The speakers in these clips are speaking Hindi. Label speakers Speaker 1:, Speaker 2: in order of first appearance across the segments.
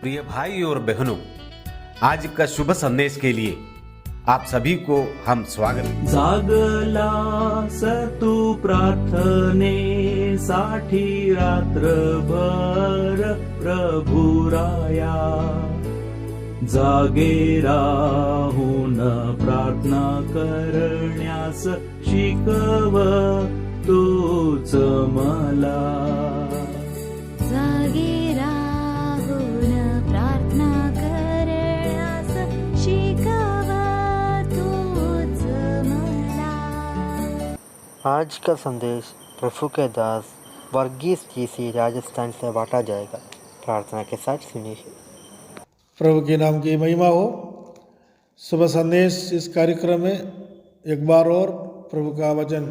Speaker 1: प्रिय भाई और बहनों, आज का शुभ संदेश के लिए आप सभी को हम स्वागत।
Speaker 2: जागला तू प्रार्थनेसाठी रात्रभर प्रभुराया, जागे राहून प्रार्थना करण्यास शिकव तूच मला.
Speaker 3: जागे राहून प्रार्थना करण्यास शिकव तूच मला.
Speaker 4: आज का संदेश प्रभु के दास वर्गीस जी से राजस्थान से बांटा जाएगा. प्रार्थना के साथ सुनिए.
Speaker 5: प्रभु के नाम की महिमा हो. सुबह संदेश इस कार्यक्रम में एक बार और प्रभु का वचन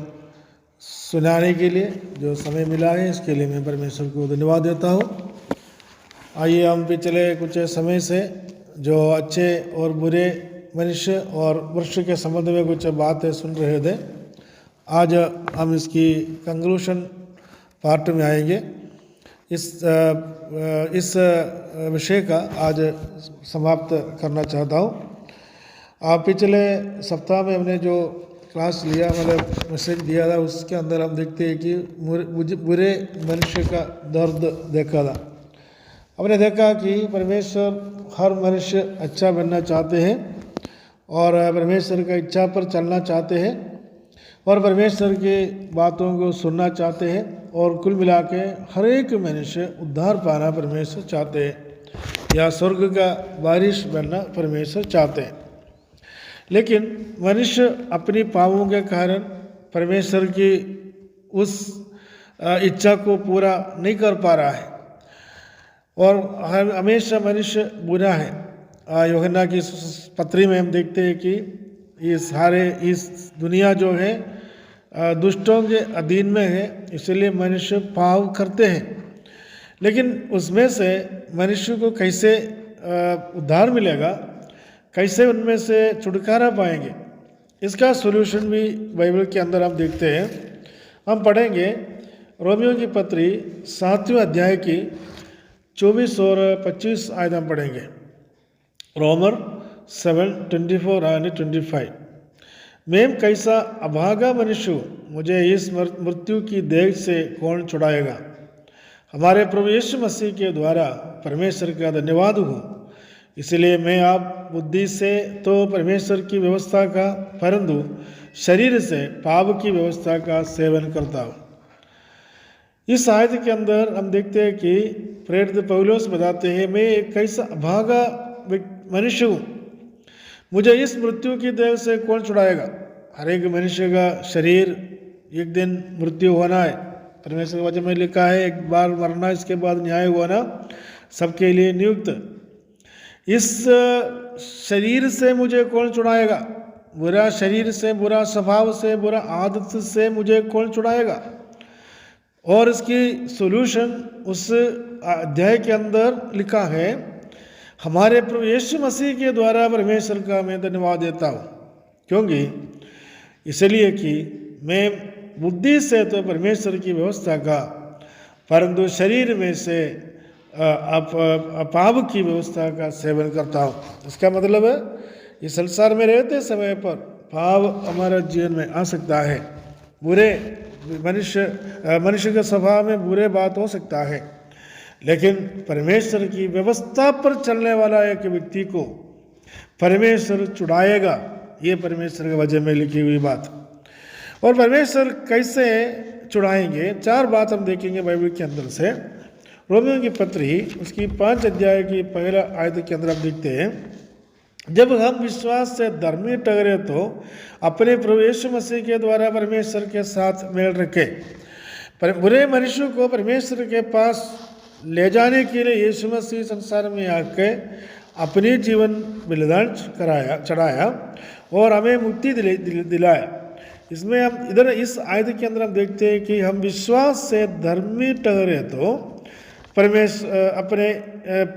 Speaker 5: सुनाने के लिए जो समय मिला है, इसके लिए मैं परमेश्वर को धन्यवाद देता हूँ. आइए हम पिछले कुछ समय से जो अच्छे और बुरे मनुष्य और वृक्ष के संबंध में कुछ बातें सुन रहे थे. आज हम इसकी कंक्लूशन पार्ट में आएंगे. इस विषय का आज समाप्त करना चाहता हूँ. पिछले सप्ताह में हमने जो क्लास लिया, मतलब मैसेज दिया था, उसके अंदर हम देखते हैं कि बुरे मनुष्य का दर्द देखा था. हमने देखा कि परमेश्वर हर मनुष्य अच्छा बनना चाहते हैं और परमेश्वर का इच्छा पर चलना चाहते हैं और परमेश्वर की बातों को सुनना चाहते हैं और कुल मिला के हर एक मनुष्य उद्धार पाना परमेश्वर चाहते हैं या स्वर्ग का वारिस बनना परमेश्वर चाहते हैं. लेकिन मनुष्य अपनी पापों के कारण परमेश्वर की उस इच्छा को पूरा नहीं कर पा रहा है और हमेशा मनुष्य बुरा है. यूहन्ना की पत्री में हम देखते हैं कि इस दुनिया जो है दुष्टों के अधीन में है, इसलिए मनुष्य पाप करते हैं. लेकिन उसमें से मनुष्य को कैसे उद्धार मिलेगा, कैसे उनमें से छुटकारा पाएंगे, इसका सॉल्यूशन भी बाइबल के अंदर हम देखते हैं. हम पढ़ेंगे रोमियो की पत्री 7वें अध्याय की 24 और 25 आयत हम पढ़ेंगे. रोमर 7:24 और 25. मैं कैसा अभागा मनुष्य हूँ, मुझे इस मृत्यु की देह से कौन छुड़ाएगा. हमारे प्रभु यीशु मसीह के द्वारा परमेश्वर का धन्यवाद हूँ. इसलिए मैं आप बुद्धि से तो परमेश्वर की व्यवस्था का, परंतु शरीर से पाप की व्यवस्था का सेवन करता हूँ. इस आयत के अंदर हम देखते हैं कि प्रेरित पौलुस बताते हैं, मैं एक कैसा अभागा मनुष्य हूँ, मुझे इस मृत्यु की देह से कौन छुड़ाएगा. हर एक मनुष्य का शरीर एक दिन मृत्यु होना है. परमेश्वर के वचन में लिखा है, एक बार मरना, इसके बाद न्याय होना सबके लिए नियुक्त. इस शरीर से मुझे कौन छुड़ाएगा, बुरा शरीर से, बुरा स्वभाव से, बुरा आदत से मुझे कौन छुड़ाएगा. और इसकी सॉल्यूशन उस अध्याय के अंदर लिखा है, हमारे प्रभु यीशु मसीह के द्वारा परमेश्वर का मैं धन्यवाद देता हूँ. क्योंकि इसलिए कि मैं बुद्धि से तो परमेश्वर की व्यवस्था का, परंतु शरीर में से पाप की व्यवस्था का सेवन करता हूँ. इसका मतलब है इस संसार में रहते समय पर पाप हमारे जीवन में आ सकता है. बुरे मनुष्य के स्वभाव में बुरे बात हो सकता है, लेकिन परमेश्वर की व्यवस्था पर चलने वाला एक व्यक्ति को परमेश्वर छुड़ाएगा. ये परमेश्वर के वचन में लिखी हुई बात. और परमेश्वर कैसे छुड़ाएंगे, 4 बात हम देखेंगे बाइबल के अंदर से. रोमियो की पत्री उसकी 5 अध्याय की पहला आयत के अंदर हम देखते हैं, जब हम विश्वास से धर्मी ठहरे तो अपने प्रभु यीशु मसीह के द्वारा परमेश्वर के साथ मेल रखे. बुरे मनुष्य को परमेश्वर के पास ले जाने के लिए यीशु मसीह संसार में आके अपनी जीवन बलिदान चढ़ाया और हमें मुक्ति दिलाया. इसमें हम इधर इस आयत के अंदर हम देखते हैं कि हम विश्वास से धर्मी ठहरे तो अपने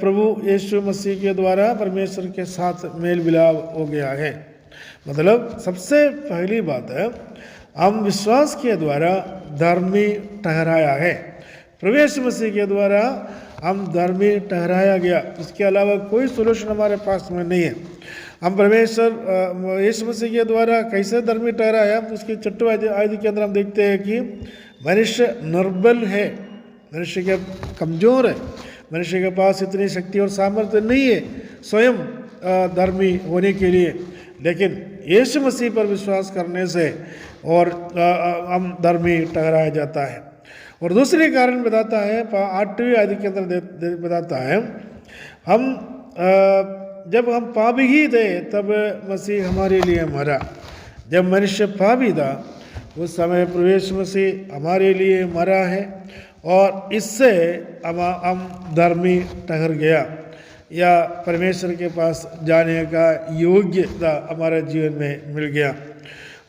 Speaker 5: प्रभु यीशु मसीह के द्वारा परमेश्वर के साथ मेल मिलाप हो गया है. मतलब सबसे पहली बात है, हम विश्वास के द्वारा धर्मी ठहराया है. प्रभु यीशु मसीह के द्वारा हम धर्मी ठहराया गया। इसके अलावा कोई सोल्यूशन हमारे पास में नहीं है। हम परमेश्वर यीशु मसीह के द्वारा कैसे धर्मी ठहराया, उसकी 6वें आयत के अंदर हम देखते हैं कि मनुष्य निर्बल है, मनुष्य के कमज़ोर है, मनुष्य के पास इतनी शक्ति और सामर्थ्य नहीं है स्वयं धर्मी होने के लिए, लेकिन यीशु मसीह पर विश्वास करने से और हम धर्मी ठहराया जाता है। और दूसरी कारण बताता है 8वीं आयत के अंदर बताता है, हम जब हम पापी ही थे तब मसीह हमारे लिए मरा। जब मनुष्य पापी था उस समय प्रभु यीशु मसीह हमारे लिए मरा है और इससे हम धर्मी ठहर गया या परमेश्वर के पास जाने का योग्यता हमारे जीवन में मिल गया।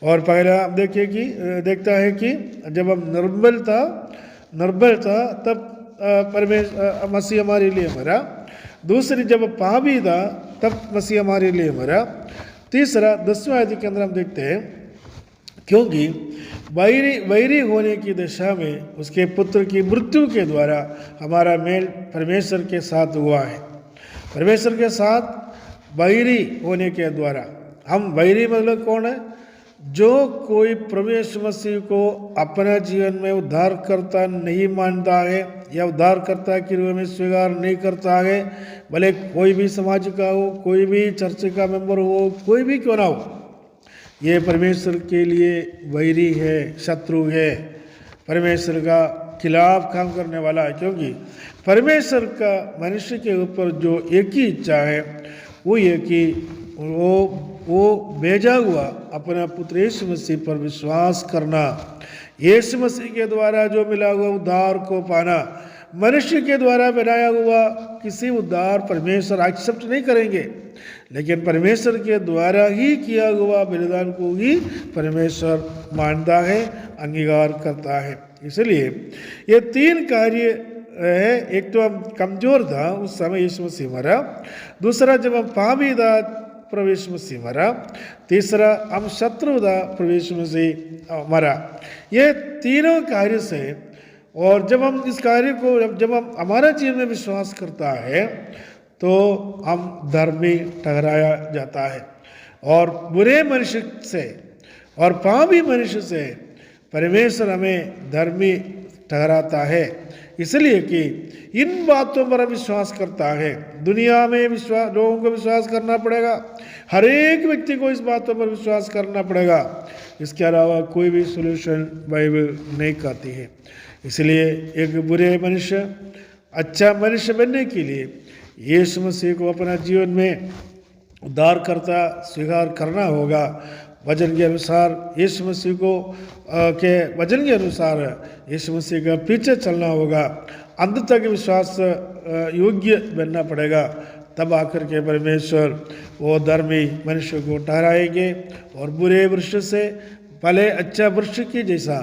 Speaker 5: और पहला हम देखता है कि जब हम निर्बल था तब मसीह हमारे लिए मरा। दूसरी, जब पापी था तब मसीह हमारे लिए मरा। तीसरा 10वें आयत के अंदर हम देखते हैं, क्योंकि वैरी होने की दशा में उसके पुत्र की मृत्यु के द्वारा हमारा मेल परमेश्वर के साथ हुआ है। परमेश्वर के साथ वैरी होने के द्वारा, हम वैरी मतलब कौन है? जो कोई प्रभु यीशु मसीह को अपना जीवन में उद्धारकर्ता नहीं मानता है या उद्धारकर्ता के रूप में स्वीकार नहीं करता है, भले कोई भी समाज का हो, कोई भी चर्च का मेंबर हो, कोई भी क्यों ना हो, ये परमेश्वर के लिए वैरी है, शत्रु है, परमेश्वर का खिलाफ काम करने वाला है। क्योंकि परमेश्वर का मनुष्य के ऊपर जो एक ही इच्छा है वो ये कि वो भेजा हुआ अपना पुत्र यीशु मसीह पर विश्वास करना, यीशु मसीह के द्वारा जो मिला हुआ उद्धार को पाना। मनुष्य के द्वारा बनाया हुआ किसी उद्धार परमेश्वर एक्सेप्ट नहीं करेंगे, लेकिन परमेश्वर के द्वारा ही किया हुआ बलिदान को ही परमेश्वर मानता है, अंगीकार करता है। इसलिए ये 3 कार्य है। एक तो हम कमज़ोर था, उस समय यीशु मसीह मरा। दूसरा, जब हम पापी था प्रभु यीशु मसीह मरा। तीसरा, हम शत्रु था, प्रभु यीशु मसीह मरा। ये तीनों कार्य से, और जब हम इस कार्य को जब हम हमारा जीवन में विश्वास करता है तो हम धर्मी ठहराया जाता है। और बुरे मनुष्य से और पापी मनुष्य से परमेश्वर हमें धर्मी ठहराता है, इसलिए कि इन बातों पर विश्वास करता है। दुनिया में लोगों को विश्वास करना पड़ेगा, हर एक व्यक्ति को इस बातों पर विश्वास करना पड़ेगा। इसके अलावा कोई भी सोल्यूशन बाइबल नहीं कहती है। इसलिए एक बुरे मनुष्य अच्छा मनुष्य बनने के लिए यीशु मसीह को अपना जीवन में उद्धारकर्ता स्वीकार करना होगा। वचन के अनुसार यीशु मसीह को के वचन के अनुसार यीशु मसीह का पीछे चलना होगा, अंत तक विश्वास योग्य बनना पड़ेगा। तब आकर के परमेश्वर वो धर्मी मनुष्य को ठहराएंगे और बुरे वृक्ष से भले अच्छा वृक्ष की जैसा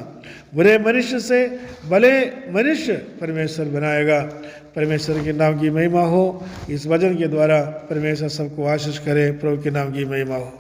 Speaker 5: बुरे मनुष्य से भले मनुष्य परमेश्वर बनाएगा। परमेश्वर के नाम की महिमा हो। इस वचन के द्वारा परमेश्वर सबको आशीष करे। प्रभु के नाम की महिमा हो।